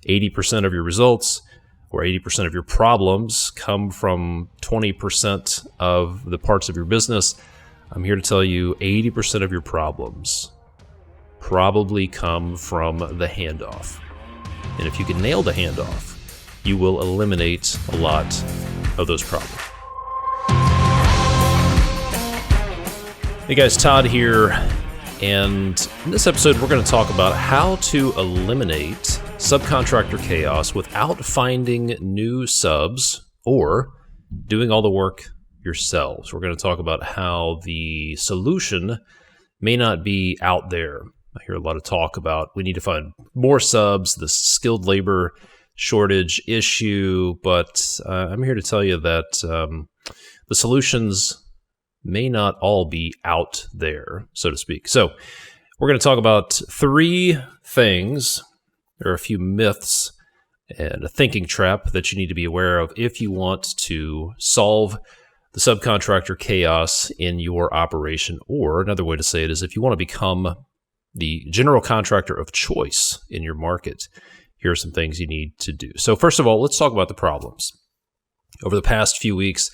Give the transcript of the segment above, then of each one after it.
80% of your results or 80% of your problems come from 20% of the parts of your business. I'm here to tell you 80% of your problems probably come from the handoff. And if you can nail the handoff, you will eliminate a lot of those problems. Hey guys, Todd here. And in this episode, we're going to talk about how to eliminate subcontractor chaos without finding new subs or doing all the work yourselves. We're going to talk about how the solution may not be out there. I hear a lot of talk about we need to find more subs, the skilled labor shortage issue, but I'm here to tell you that the solutions may not all be out there, so to speak. So we're going to talk about three things. There are a few myths and a thinking trap that you need to be aware of if you want to solve the subcontractor chaos in your operation. Or another way to say it is if you want to become the general contractor of choice in your market, here are some things you need to do. So first of all, let's talk about the problems. Over the past few weeks,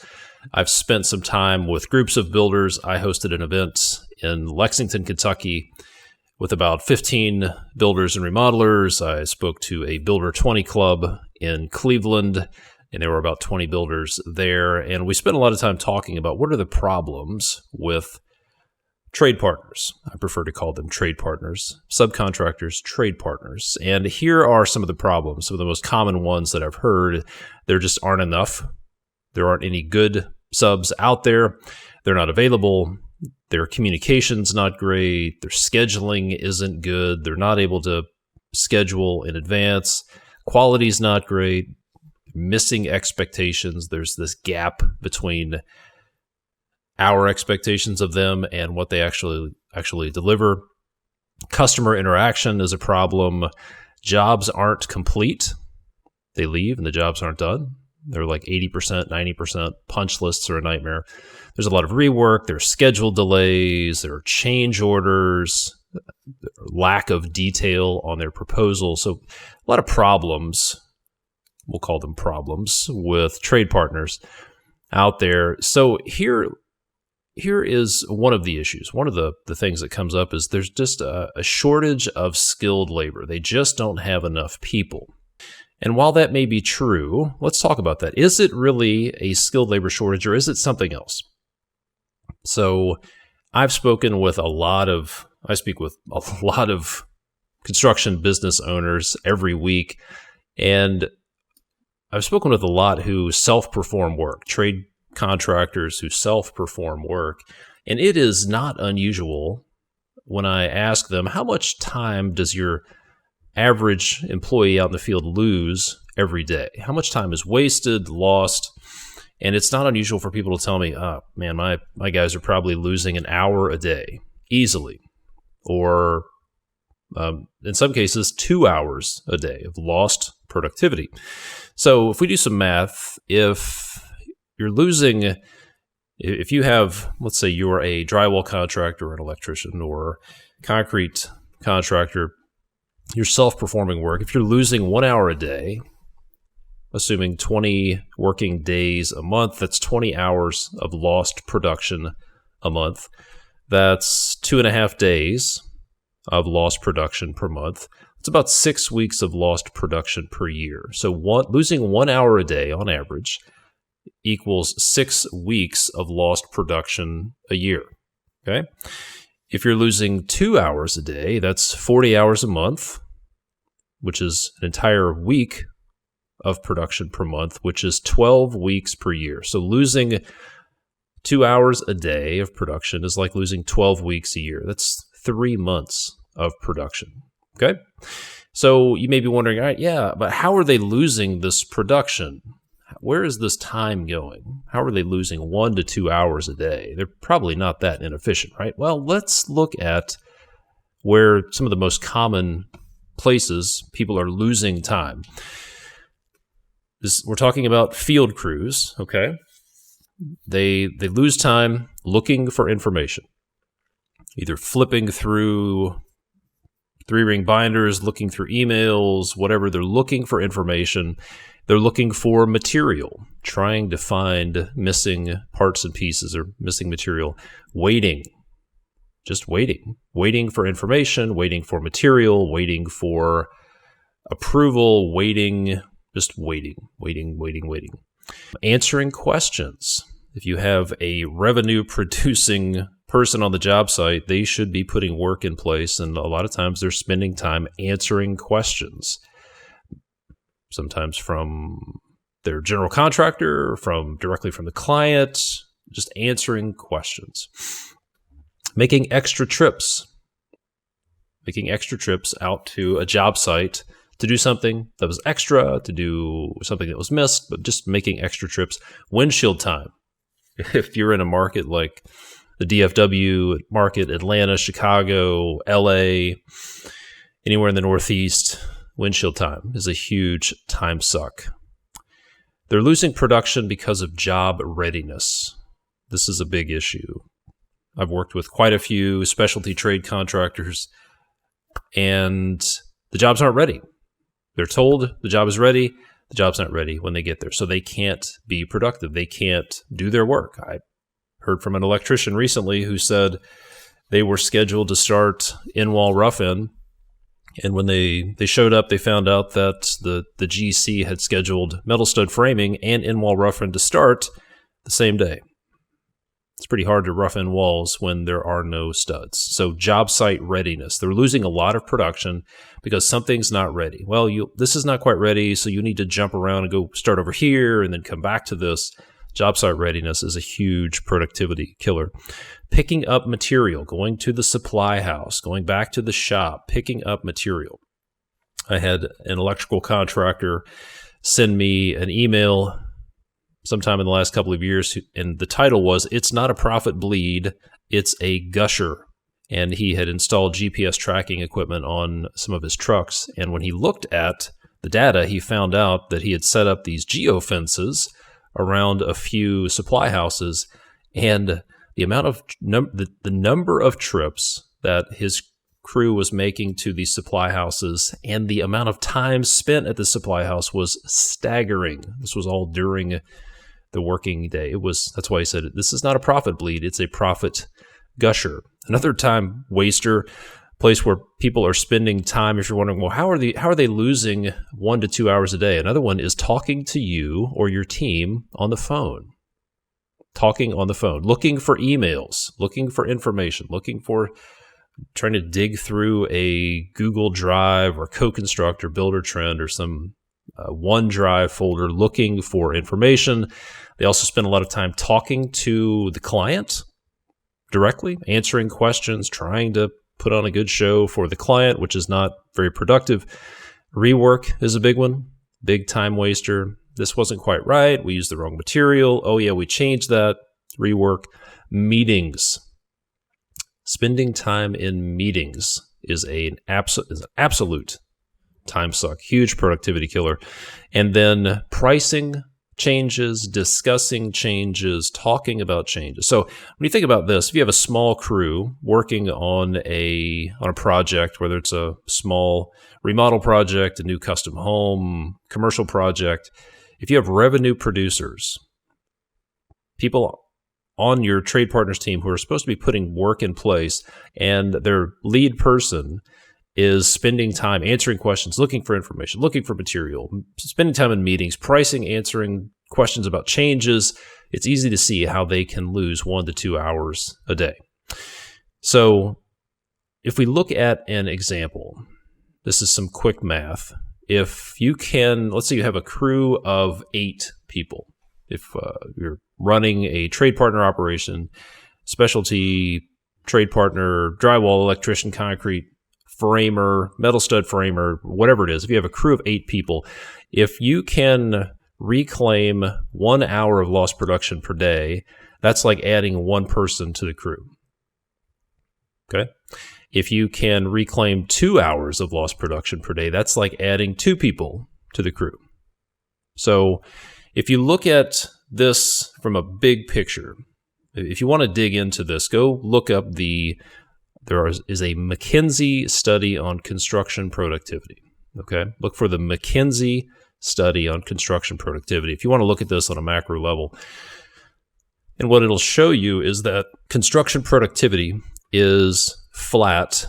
I've spent some time with groups of builders. I hosted an event in Lexington, Kentucky with about 15 builders and remodelers. I spoke to a Builder 20 club in Cleveland, and there were about 20 builders there. And we spent a lot of time talking about what are the problems with trade partners. I prefer to call them trade partners, subcontractors, trade partners. And here are some of the problems, some of the most common ones that I've heard. There just aren't enough. There aren't any good subs out there. They're not available. Their communication's not great. Their scheduling isn't good. They're not able to schedule in advance. Quality's not great. Missing expectations. There's this gap between our expectations of them and what they actually deliver. Customer interaction is a problem. Jobs aren't complete. They leave and the jobs aren't done. They're like 80%, 90%. Punch lists are a nightmare. There's a lot of rework. There's schedule delays. There are change orders. Lack of detail on their proposal. So a lot of problems, we'll call them problems, with trade partners out there. So here is one of the issues. One of the things that comes up is there's just a shortage of skilled labor. They just don't have enough people. And while that may be true, let's talk about that. Is it really a skilled labor shortage or is it something else? So I've spoken with I speak with a lot of construction business owners every week, and I've spoken with a lot who self-perform work, trade contractors who self-perform work. And it is not unusual when I ask them, how much time does your average employee out in the field lose every day? How much time is wasted, lost? And it's not unusual for people to tell me, oh, man, my guys are probably losing an hour a day easily. Or in some cases, 2 hours a day of lost productivity. So if we do some math, if you have, let's say you're a drywall contractor or an electrician or concrete contractor, you're self-performing work. If you're losing 1 hour a day, assuming 20 working days a month, that's 20 hours of lost production a month. That's 2.5 days of lost production per month. It's about 6 weeks of lost production per year. So losing 1 hour a day on average equals 6 weeks of lost production a year. Okay? If you're losing 2 hours a day, that's 40 hours a month, which is an entire week of production per month, which is 12 weeks per year. So losing 2 hours a day of production is like losing 12 weeks a year. That's 3 months of production. Okay? So you may be wondering, all right, yeah, but how are they losing this production? Where is this time going? How are they losing 1 to 2 hours a day? They're probably not that inefficient, right? Well, let's look at where some of the most common places people are losing time. We're talking about field crews, okay? They lose time looking for information, either flipping through 3-ring binders, looking through emails, whatever. They're looking for information. They're looking for material, trying to find missing parts and pieces or missing material, waiting, just waiting for information, waiting for material, waiting for approval, just waiting. Answering questions. If you have a revenue producing person on the job site, they should be putting work in place, and a lot of times they're spending time answering questions. Sometimes from their general contractor, directly from the client, just answering questions. Making extra trips out to a job site to do something that was extra, to do something that was missed, but just making extra trips. Windshield time. If you're in a market like the DFW market, Atlanta, Chicago, LA, anywhere in the Northeast, windshield time is a huge time suck. They're losing production because of job readiness. This is a big issue. I've worked with quite a few specialty trade contractors, and the jobs aren't ready. They're told the job is ready. The job's not ready when they get there. So they can't be productive. They can't do their work. I heard from an electrician recently who said they were scheduled to start in-wall rough-in. And when they showed up, they found out that the GC had scheduled metal stud framing and in-wall rough-in to start the same day. It's pretty hard to rough in walls when there are no studs. So job site readiness. They're losing a lot of production because something's not ready. Well, this is not quite ready, so you need to jump around and go start over here and then come back to this. Job site readiness is a huge productivity killer. Picking up material, going to the supply house, going back to the shop, picking up material. I had an electrical contractor send me an email sometime in the last couple of years, and the title was, "It's not a profit bleed, it's a gusher." And he had installed GPS tracking equipment on some of his trucks. And when he looked at the data, he found out that he had set up these geofences around a few supply houses, and the amount of the number of trips that his crew was making to these supply houses and the amount of time spent at the supply house was staggering. This was all during the working day. That's why he said, this is not a profit bleed, it's a profit gusher. Another time waster, place where people are spending time. If you're wondering, well, how are they losing 1 to 2 hours a day? Another one is talking to you or your team on the phone. Talking on the phone, looking for emails, looking for information, trying to dig through a Google Drive or Co-Construct or Builder Trend or some OneDrive folder looking for information. They also spend a lot of time talking to the client directly, answering questions, trying to put on a good show for the client, which is not very productive. Rework is a big one, big time waster. This wasn't quite right. We used the wrong material. Oh yeah, we changed that. Rework. Meetings. Spending time in meetings is an absolute time suck. Huge productivity killer. And then pricing changes, discussing changes, talking about changes. So when you think about this, if you have a small crew working on a project, whether it's a small remodel project, a new custom home, commercial project, if you have revenue producers, people on your trade partners team who are supposed to be putting work in place, and their lead person is spending time answering questions, looking for information, looking for material, spending time in meetings, pricing, answering questions about changes, it's easy to see how they can lose 1 to 2 hours a day. So if we look at an example, this is some quick math. If you can, let's say you have a crew of 8 people. If you're running a trade partner operation, specialty trade partner, drywall, electrician, concrete, framer, metal stud framer, whatever it is, if you have a crew of 8 people, if you can reclaim 1 hour of lost production per day, that's like adding 1 person to the crew. Okay? If you can reclaim 2 hours of lost production per day, that's like adding 2 people to the crew. So if you look at this from a big picture, if you want to dig into this, go look up the there is a McKinsey study on construction productivity. Okay, look for the McKinsey study on construction productivity if you want to look at this on a macro level. And what it'll show you is that construction productivity is flat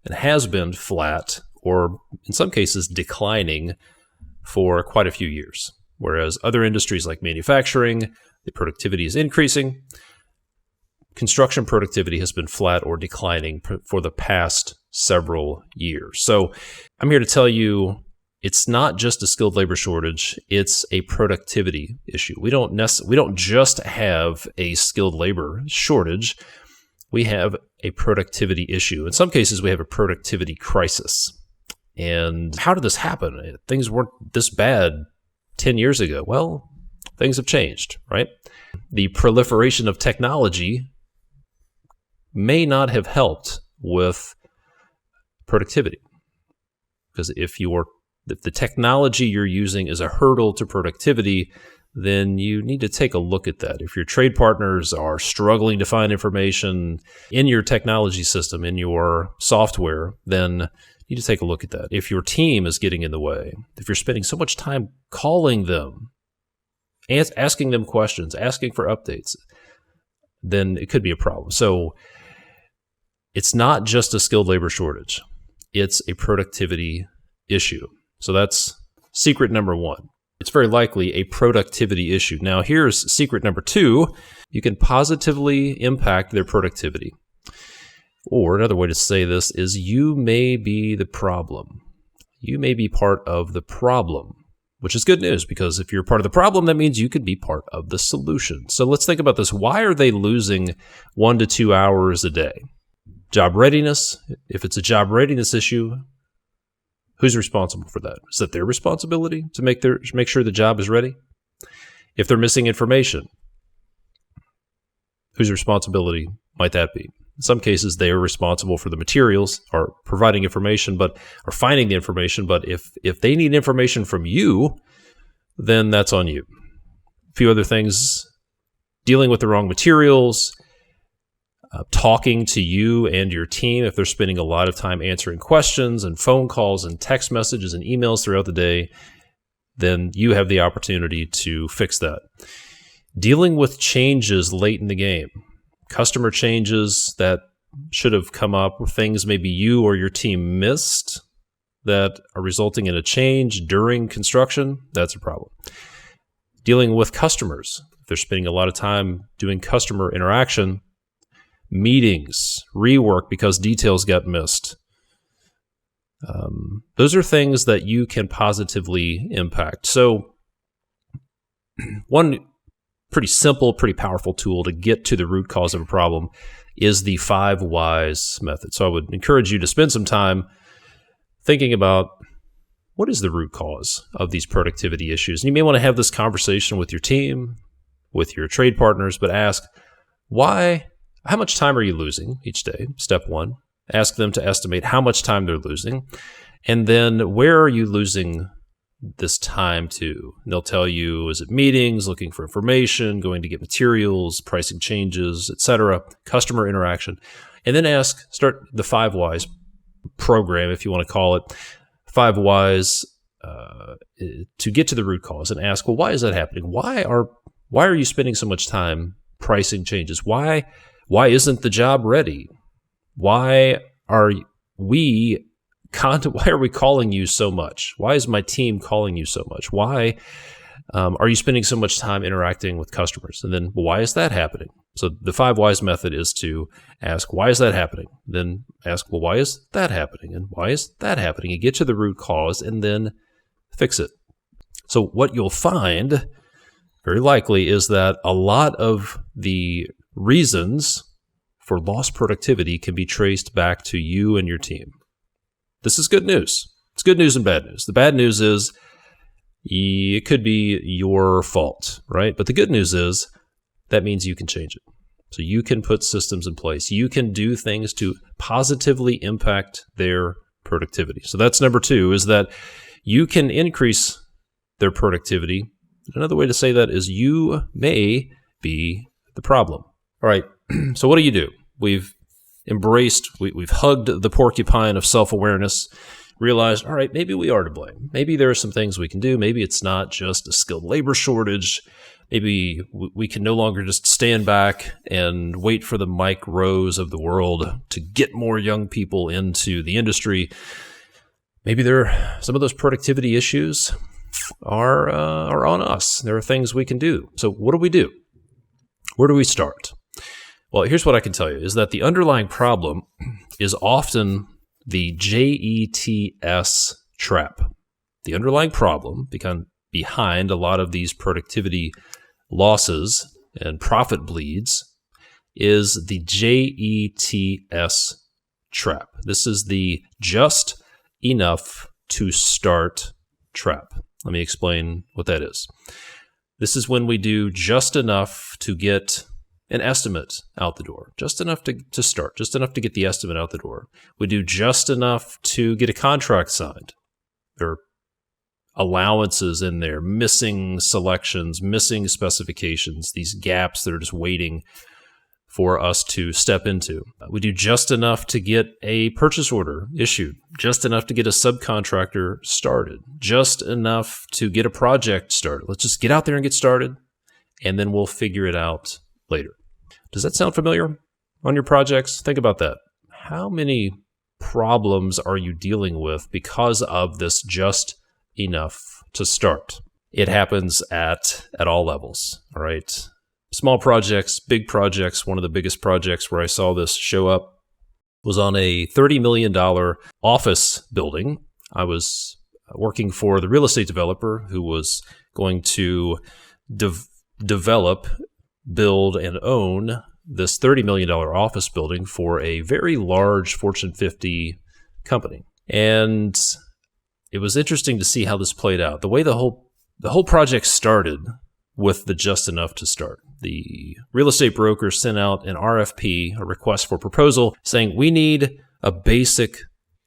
and has been flat, or in some cases declining, for quite a few years. Whereas other industries like manufacturing, the productivity is increasing. Construction productivity has been flat or declining for the past several years. So I'm here to tell you it's not just a skilled labor shortage, it's a productivity issue. We don't just have a skilled labor shortage, we have a productivity issue. In some cases, we have a productivity crisis. And how did this happen? Things weren't this bad 10 years ago. Well, things have changed, right? The proliferation of technology may not have helped with productivity. Because if the technology you're using is a hurdle to productivity, then you need to take a look at that. If your trade partners are struggling to find information in your technology system, in your software, then you need to take a look at that. If your team is getting in the way, if you're spending so much time calling them, asking them questions, asking for updates, then it could be a problem. So it's not just a skilled labor shortage. It's a productivity issue. So that's secret number one. It's very likely a productivity issue. Now, here's secret number two. You can positively impact their productivity. Or another way to say this is you may be the problem. You may be part of the problem, which is good news because if you're part of the problem, that means you could be part of the solution. So let's think about this. Why are they losing 1 to 2 hours a day? Job readiness. If it's a job readiness issue, who's responsible for that? Is that their responsibility to make sure the job is ready? If they're missing information, whose responsibility might that be? In some cases, they are responsible for the materials or providing information, or finding the information. But if they need information from you, then that's on you. A few other things: dealing with the wrong materials, talking to you and your team. If they're spending a lot of time answering questions and phone calls and text messages and emails throughout the day, then you have the opportunity to fix that. Dealing with changes late in the game. Customer changes that should have come up, things maybe you or your team missed that are resulting in a change during construction, that's a problem. Dealing with customers. If they're spending a lot of time doing customer interaction, meetings, rework because details got missed. Those are things that you can positively impact. So one pretty simple, pretty powerful tool to get to the root cause of a problem is the 5 whys method. So I would encourage you to spend some time thinking about what is the root cause of these productivity issues. And you may want to have this conversation with your team, with your trade partners, but ask, how much time are you losing each day? Step one. Ask them to estimate how much time they're losing. And then where are you losing this time to? And they'll tell you, is it meetings, looking for information, going to get materials, pricing changes, etc., customer interaction. And then start the 5 whys program, if you want to call it, 5 whys to get to the root cause and ask, well, why is that happening? Why are you spending so much time pricing changes? Why isn't the job ready? Why are we calling you so much? Why is my team calling you so much? Why are you spending so much time interacting with customers? And then, why is that happening? So the 5 whys method is to ask, why is that happening? Then ask, well, why is that happening? And why is that happening? And get to the root cause and then fix it. So what you'll find, very likely, is that a lot of the reasons for lost productivity can be traced back to you and your team. This is good news. It's good news and bad news. The bad news is it could be your fault, right? But the good news is that means you can change it. So you can put systems in place. You can do things to positively impact their productivity. So that's number 2, is that you can increase their productivity. Another way to say that is you may be the problem. All right, so what do? We've we've hugged the porcupine of self-awareness, realized, all right, maybe we are to blame. Maybe there are some things we can do. Maybe it's not just a skilled labor shortage. Maybe we can no longer just stand back and wait for the Mike Rowe's of the world to get more young people into the industry. Maybe some of those productivity issues are on us. There are things we can do. So what do we do? Where do we start? Well, here's what I can tell you, is that the underlying problem is often the JETS trap. The underlying problem behind a lot of these productivity losses and profit bleeds is the JETS trap. This is the just enough to start trap. Let me explain what that is. This is when we do just enough to get an estimate out the door, just enough to start, just enough to get the estimate out the door. We do just enough to get a contract signed. There are allowances in there, missing selections, missing specifications, these gaps that are just waiting for us to step into. We do just enough to get a purchase order issued, just enough to get a subcontractor started, just enough to get a project started. Let's just get out there and get started, and then we'll figure it out later. Does that sound familiar on your projects? Think about that. How many problems are you dealing with because of this just enough to start? It happens at all levels, all right? Small projects, big projects. One of the biggest projects where I saw this show up was on a $30 million office building. I was working for the real estate developer who was going to develop, build, and own this $30 million office building for a very large Fortune 50 company. And it was interesting to see how this played out. The way the whole project started with the just enough to start. The real estate broker sent out an RFP, a request for proposal, saying we need a basic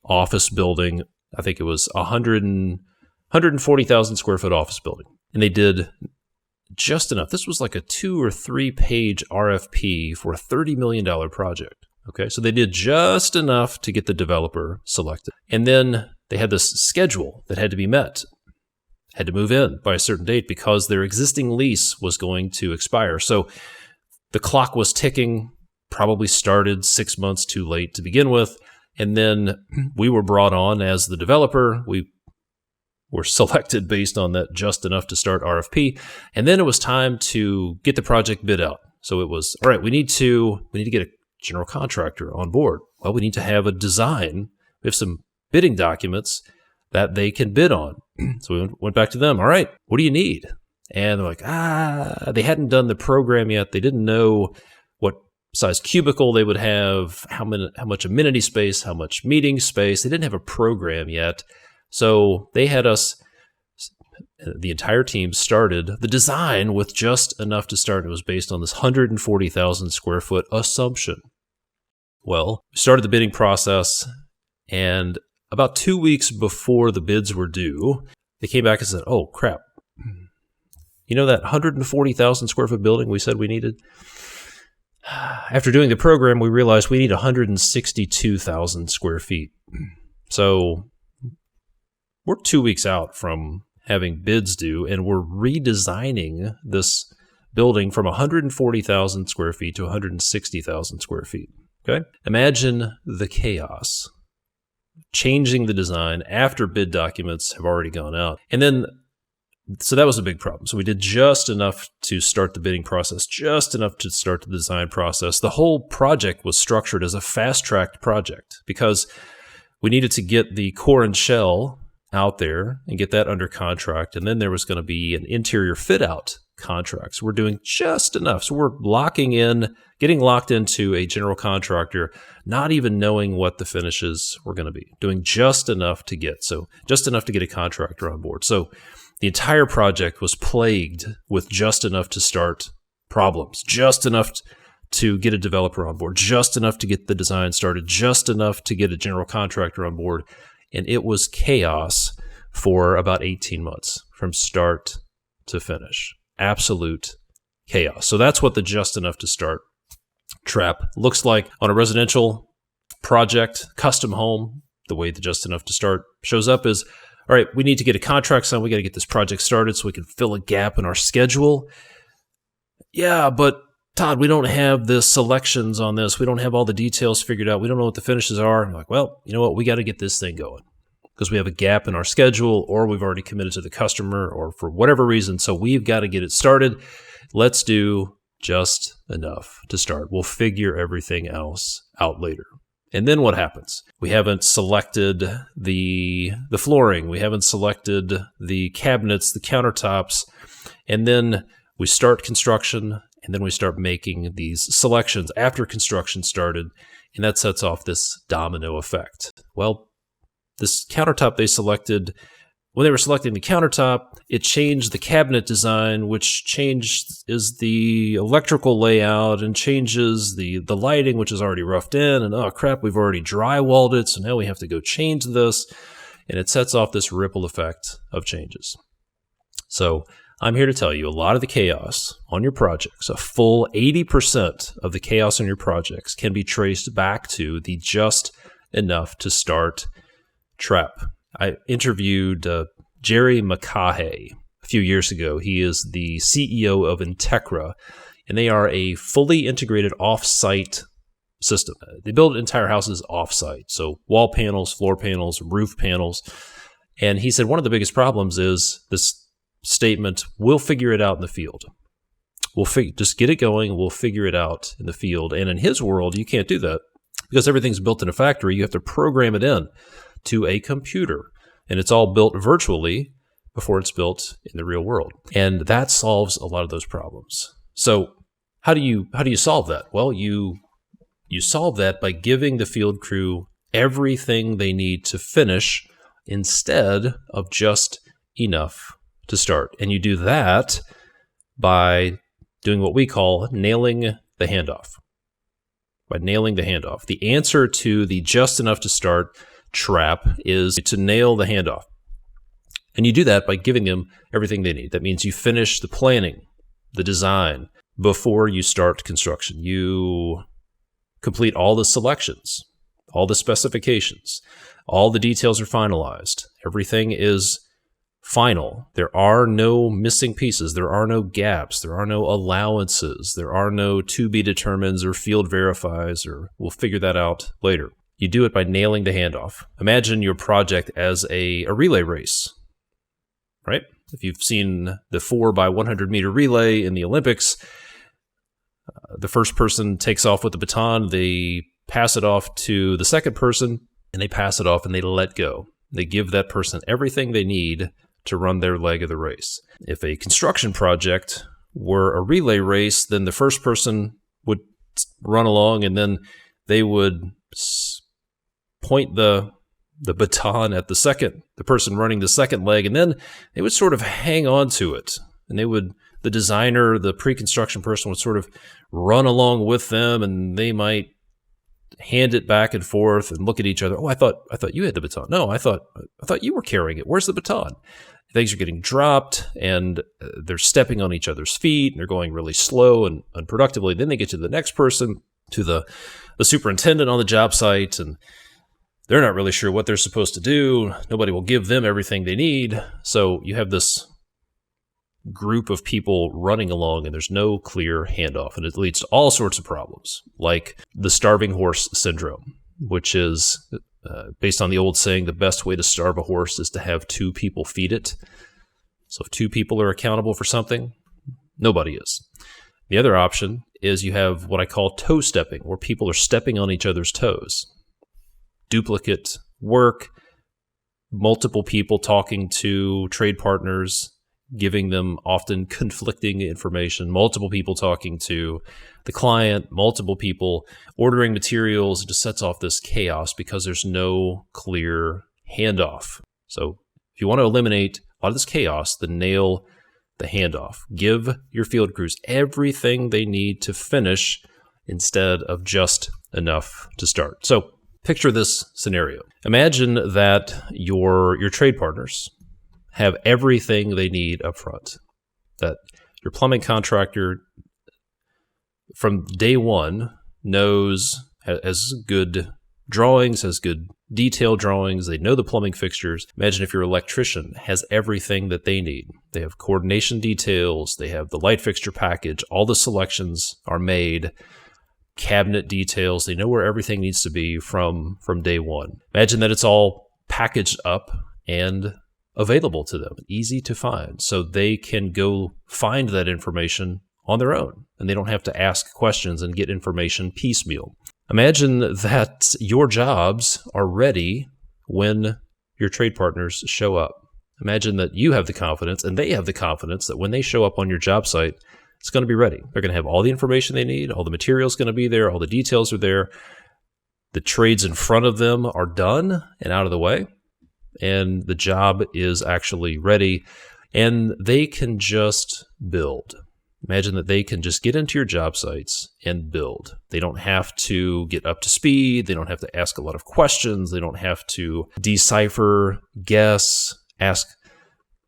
office building. I think it was 140,000 square foot office building. And they did just enough. This was like a 2 or 3 page RFP for a $30 million project. Okay, so they did just enough to get the developer selected. And then they had this schedule that had to be met, had to move in by a certain date because their existing lease was going to expire. So the clock was ticking, probably started 6 months too late to begin with. And then we were brought on as the developer. We were selected based on that just enough to start RFP. And then it was time to get the project bid out. So it was, all right, we need to get a general contractor on board. Well, we need to have a design. We have some bidding documents that they can bid on. So we went back to them. All right, what do you need? And they're like, they hadn't done the program yet. They didn't know what size cubicle they would have, how much amenity space, how much meeting space. They didn't have a program yet. So they had us, the entire team started the design with just enough to start. It was based on this 140,000 square foot assumption. Well, we started the bidding process, and about 2 weeks before the bids were due, they came back and said, oh, crap. You know that 140,000 square foot building we said we needed? After doing the program, we realized we need 162,000 square feet. So we're 2 weeks out from having bids due, and we're redesigning this building from 140,000 square feet to 160,000 square feet. Okay? Imagine the chaos. Changing the design after bid documents have already gone out. And then, so that was a big problem. So we did just enough to start the bidding process, just enough to start the design process. The whole project was structured as a fast-tracked project because we needed to get the core and shell out there and get that under contract. And then there was going to be an interior fit-out contract. So we're doing just enough. So we're getting locked into a general contractor, not even knowing what the finishes were going to be, doing just enough to get. So just enough to get a contractor on board. So the entire project was plagued with just enough to start problems, just enough to get a developer on board, just enough to get the design started, just enough to get a general contractor on board. And it was chaos for about 18 months from start to finish. Absolute chaos. So that's what the just enough to start trap looks like on a residential project, custom home, the way the just enough to start shows up is, all right, we need to get a contract signed. We got to get this project started so we can fill a gap in our schedule. Yeah, but Todd, we don't have the selections on this. We don't have all the details figured out. We don't know what the finishes are. And you're like, well, you know what? We got to get this thing going because we have a gap in our schedule, or we've already committed to the customer, or for whatever reason. So we've got to get it started. Let's do just enough to start. We'll figure everything else out later. And then what happens? We haven't selected the flooring. We haven't selected the cabinets, the countertops. And then we start construction, and then we start making these selections after construction started, and that sets off this domino effect. Well, this countertop they selected, when they were selecting the countertop, it changed the cabinet design, which changes the electrical layout and changes the lighting, which is already roughed in. And oh crap, we've already drywalled it, so now we have to go change this. And it sets off this ripple effect of changes. So I'm here to tell you a lot of the chaos on your projects, a full 80% of the chaos on your projects can be traced back to the just enough to start trap. I interviewed Jerry McCahay a few years ago. He is the CEO of Integra, and they are a fully integrated off-site system. They build entire houses off-site, so wall panels, floor panels, roof panels. And he said one of the biggest problems is this statement, we'll figure it out in the field. Just get it going, we'll figure it out in the field. And in his world, you can't do that because everything's built in a factory. You have to program it in to a computer, and it's all built virtually before it's built in the real world. And that solves a lot of those problems. So how do you solve that? Well, you solve that by giving the field crew everything they need to finish instead of just enough to start. And you do that by doing what we call nailing the handoff. By nailing the handoff. The answer to the just enough to start trap is to nail the handoff. And you do that by giving them everything they need. That means you finish the planning, the design, before you start construction. You complete all the selections, all the specifications, all the details are finalized. Everything is final. There are no missing pieces. There are no gaps. There are no allowances. There are no to be determines or field verifies, or we'll figure that out later. You do it by nailing the handoff. Imagine your project as a relay race, right? If you've seen the 4x100 meter relay in the Olympics, the first person takes off with the baton, they pass it off to the second person, and they pass it off and they let go. They give that person everything they need to run their leg of the race. If a construction project were a relay race, then the first person would run along and then they would point the baton at the person running the second leg, and then they would sort of hang on to it. And the designer, the pre-construction person would sort of run along with them, and they might hand it back and forth and look at each other. Oh, I thought you had the baton. No, I thought you were carrying it. Where's the baton? Things are getting dropped, and they're stepping on each other's feet, and they're going really slow and unproductively. Then they get to the next person, to the superintendent on the job site, and they're not really sure what they're supposed to do. Nobody will give them everything they need. So you have this group of people running along, and there's no clear handoff, and it leads to all sorts of problems, like the starving horse syndrome, which is based on the old saying, the best way to starve a horse is to have two people feed it. So if two people are accountable for something, nobody is. The other option is you have what I call toe stepping, where people are stepping on each other's toes. Duplicate work, multiple people talking to trade partners, giving them often conflicting information, multiple people talking to the client, multiple people ordering materials. It just sets off this chaos because there's no clear handoff. So if you want to eliminate a lot of this chaos, then nail the handoff. Give your field crews everything they need to finish instead of just enough to start. So picture this scenario. Imagine that your trade partners have everything they need up front. That your plumbing contractor from day one knows, has good drawings, has good detailed drawings. They know the plumbing fixtures. Imagine if your electrician has everything that they need. They have coordination details. They have the light fixture package. All the selections are made. Cabinet details. They know where everything needs to be from day one. Imagine that it's all packaged up and available to them, easy to find, so they can go find that information on their own, and they don't have to ask questions and get information piecemeal. Imagine that your jobs are ready when your trade partners show up. Imagine that you have the confidence and they have the confidence that when they show up on your job site, it's going to be ready. They're going to have all the information they need, all the materials going to be there, all the details are there. The trades in front of them are done and out of the way, and the job is actually ready, and they can just build. Imagine that they can just get into your job sites and build. They don't have to get up to speed. They don't have to ask a lot of questions. They don't have to decipher, guess,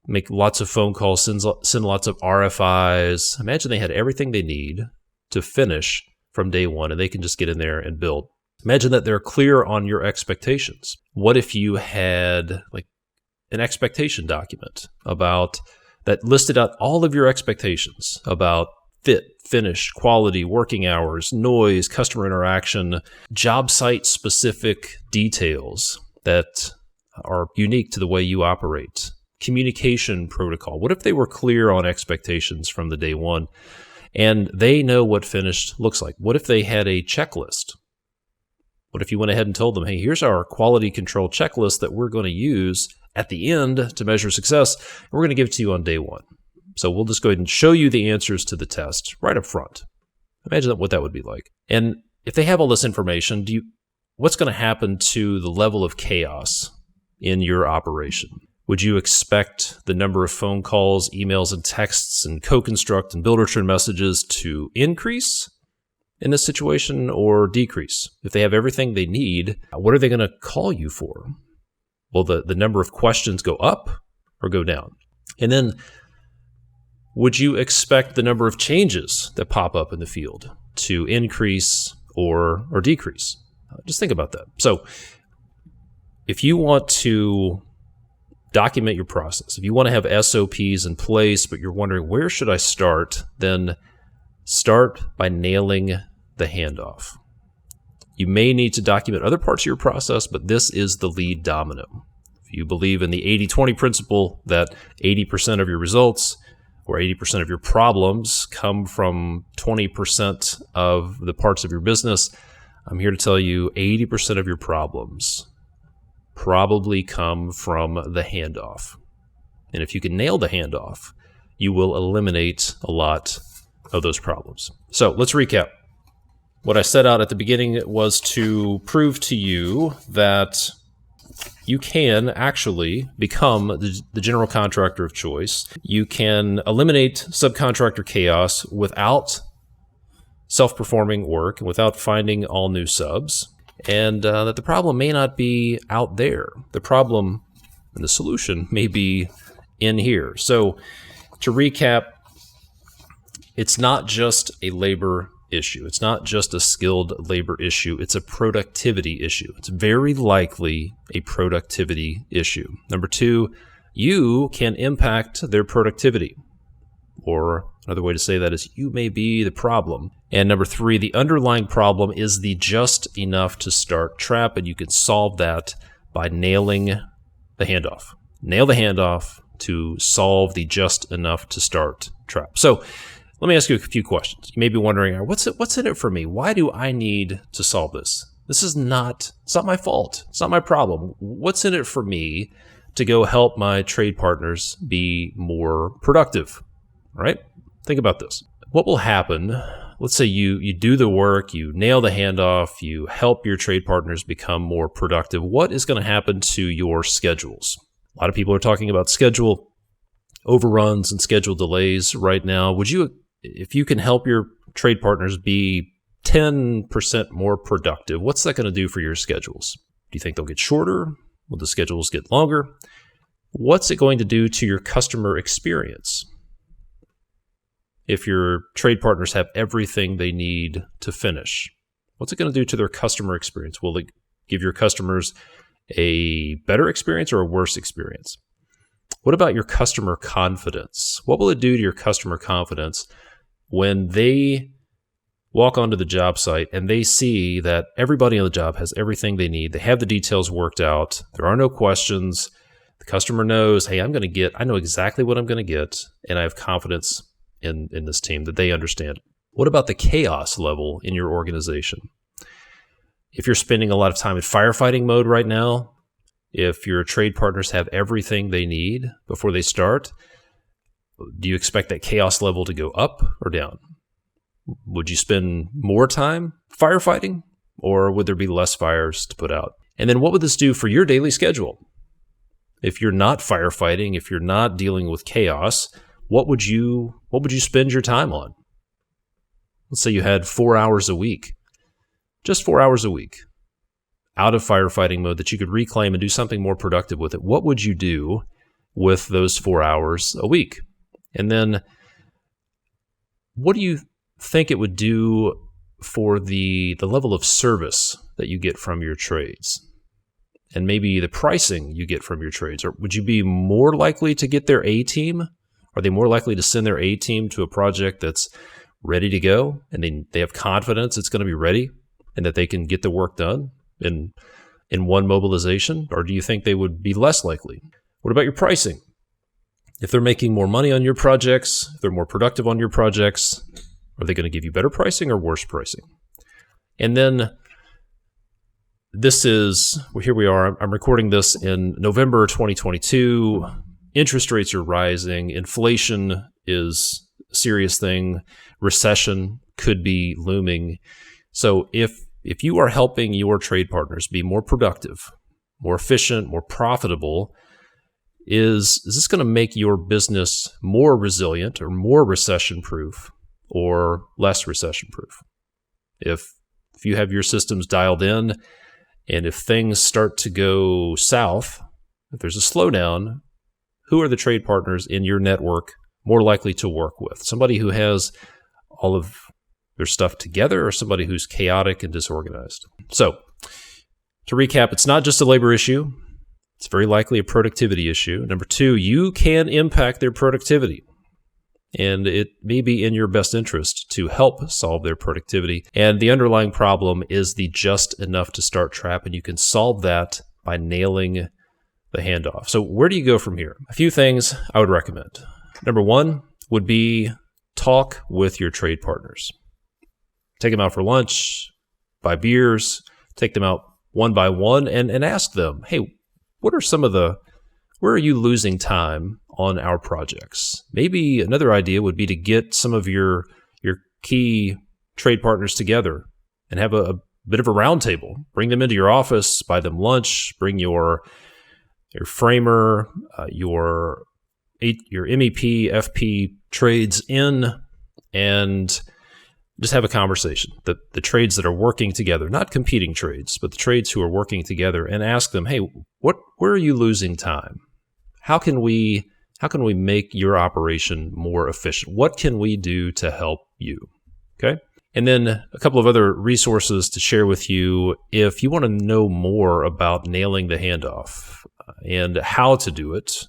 make lots of phone calls, send lots of RFIs. Imagine they had everything they need to finish from day one, and they can just get in there and build. Imagine that they're clear on your expectations. What if you had like an expectation document that listed out all of your expectations about fit, finish, quality, working hours, noise, customer interaction, job site specific details that are unique to the way you operate, communication protocol? What if they were clear on expectations from the day one and they know what finished looks like? What if they had a checklist? What if you went ahead and told them, hey, here's our quality control checklist that we're going to use at the end to measure success, and we're going to give it to you on day one. So we'll just go ahead and show you the answers to the test right up front. Imagine what that would be like. And if they have all this information, what's going to happen to the level of chaos in your operation? Would you expect the number of phone calls, emails, and texts, and co-construct and build return messages to increase in this situation or decrease? If they have everything they need, what are they going to call you for? Will the number of questions go up or go down? And then would you expect the number of changes that pop up in the field to increase or decrease? Just think about that. So if you want to document your process, if you want to have SOPs in place, but you're wondering where should I start, then start by nailing the handoff. You may need to document other parts of your process, but this is the lead domino. If you believe in the 80-20 principle that 80% of your results or 80% of your problems come from 20% of the parts of your business, I'm here to tell you 80% of your problems probably come from the handoff. And if you can nail the handoff, you will eliminate a lot of those problems. So let's recap. What I set out at the beginning was to prove to you that you can actually become the general contractor of choice. You can eliminate subcontractor chaos without self-performing work and without finding all new subs, and that the problem may not be out there. The problem and the solution may be in here. So to recap, it's not just a labor issue. It's not just a skilled labor issue. It's a productivity issue. It's very likely a productivity issue. Number two, you can impact their productivity. Or another way to say that is you may be the problem. And number three, the underlying problem is the just enough to start trap, and you can solve that by nailing the handoff. Nail the handoff to solve the just enough to start trap. So let me ask you a few questions. You may be wondering, what's in it for me? Why do I need to solve this? It's not my fault. It's not my problem. What's in it for me to go help my trade partners be more productive? All right? Think about this. What will happen? Let's say you do the work, you nail the handoff, you help your trade partners become more productive. What is going to happen to your schedules? A lot of people are talking about schedule overruns and schedule delays right now. If you can help your trade partners be 10% more productive, what's that going to do for your schedules? Do you think they'll get shorter? Will the schedules get longer? What's it going to do to your customer experience? If your trade partners have everything they need to finish, what's it going to do to their customer experience? Will it give your customers a better experience or a worse experience? What about your customer confidence? What will it do to your customer confidence when they walk onto the job site and they see that everybody on the job has everything they need? They have the details worked out. There are no questions. The customer knows, hey, I know exactly what I'm going to get, and I have confidence in this team that they understand. What about the chaos level in your organization? If you're spending a lot of time in firefighting mode right now, if your trade partners have everything they need before they start, do you expect that chaos level to go up or down? Would you spend more time firefighting, or would there be less fires to put out? And then what would this do for your daily schedule? If you're not firefighting, if you're not dealing with chaos, what would you spend your time on? Let's say you had 4 hours a week, just 4 hours a week, out of firefighting mode that you could reclaim and do something more productive with it. What would you do with those 4 hours a week? And then what do you think it would do for the level of service that you get from your trades? And maybe the pricing you get from your trades? Or would you be more likely to get their A-team? Are they more likely to send their A-team to a project that's ready to go, and they have confidence it's going to be ready and that they can get the work done in one mobilization? Or do you think they would be less likely? What about your pricing? If they're making more money on your projects, if they're more productive on your projects, are they going to give you better pricing or worse pricing? And then here we are. I'm recording this in November 2022. Interest rates are rising. Inflation is a serious thing. Recession could be looming. So if you are helping your trade partners be more productive, more efficient, more profitable, is this going to make your business more resilient or more recession-proof or less recession-proof? If you have your systems dialed in, and if things start to go south, if there's a slowdown, who are the trade partners in your network more likely to work with? Somebody who has all of their stuff together, or somebody who's chaotic and disorganized? So, to recap, it's not just a labor issue. It's very likely a productivity issue. Number two, you can impact their productivity, and it may be in your best interest to help solve their productivity. And the underlying problem is the just enough to start trap, and you can solve that by nailing the handoff. So where do you go from here? A few things I would recommend. Number one would be talk with your trade partners. Take them out for lunch, buy beers, take them out one by one, and ask them, hey, where are you losing time on our projects? Maybe another idea would be to get some of your key trade partners together and have a bit of a round table. Bring them into your office, buy them lunch, bring your framer, your MEP, FP trades in, and just have a conversation. The trades that are working together, not competing trades, but the trades who are working together, and ask them, hey, where are you losing time? How can we make your operation more efficient? What can we do to help you? Okay. And then a couple of other resources to share with you if you want to know more about nailing the handoff and how to do it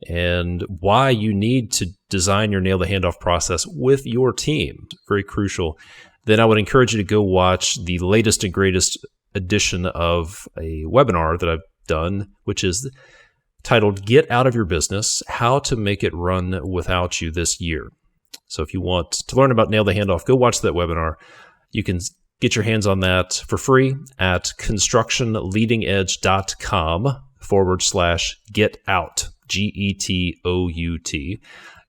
and why you need to design your nail the handoff process with your team. Very crucial. Then I would encourage you to go watch the latest and greatest edition of a webinar that I've done, which is titled Get Out of Your Business, How to Make It Run Without You This Year. So if you want to learn about Nail the Handoff, go watch that webinar. You can get your hands on that for free at constructionleadingedge.com/get-out, GETOUT.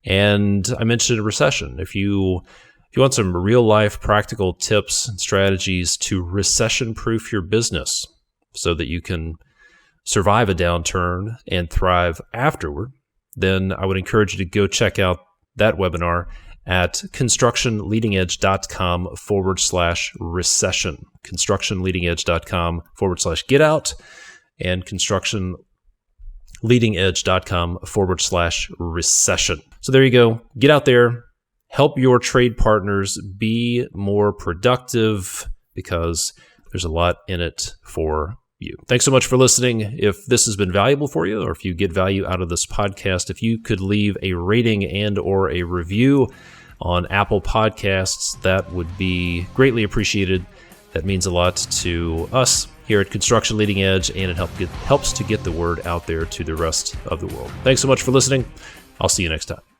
And I mentioned a recession. If you want some real-life practical tips and strategies to recession-proof your business so that you can survive a downturn and thrive afterward, then I would encourage you to go check out that webinar at constructionleadingedge.com/recession, constructionleadingedge.com/get-out, and constructionleadingedge.com/recession. So there you go. Get out there, help your trade partners be more productive, because there's a lot in it for you. Thanks so much for listening. If this has been valuable for you, or if you get value out of this podcast, if you could leave a rating and or a review on Apple Podcasts, that would be greatly appreciated. That means a lot to us here at Construction Leading Edge, and it helps to get the word out there to the rest of the world. Thanks so much for listening. I'll see you next time.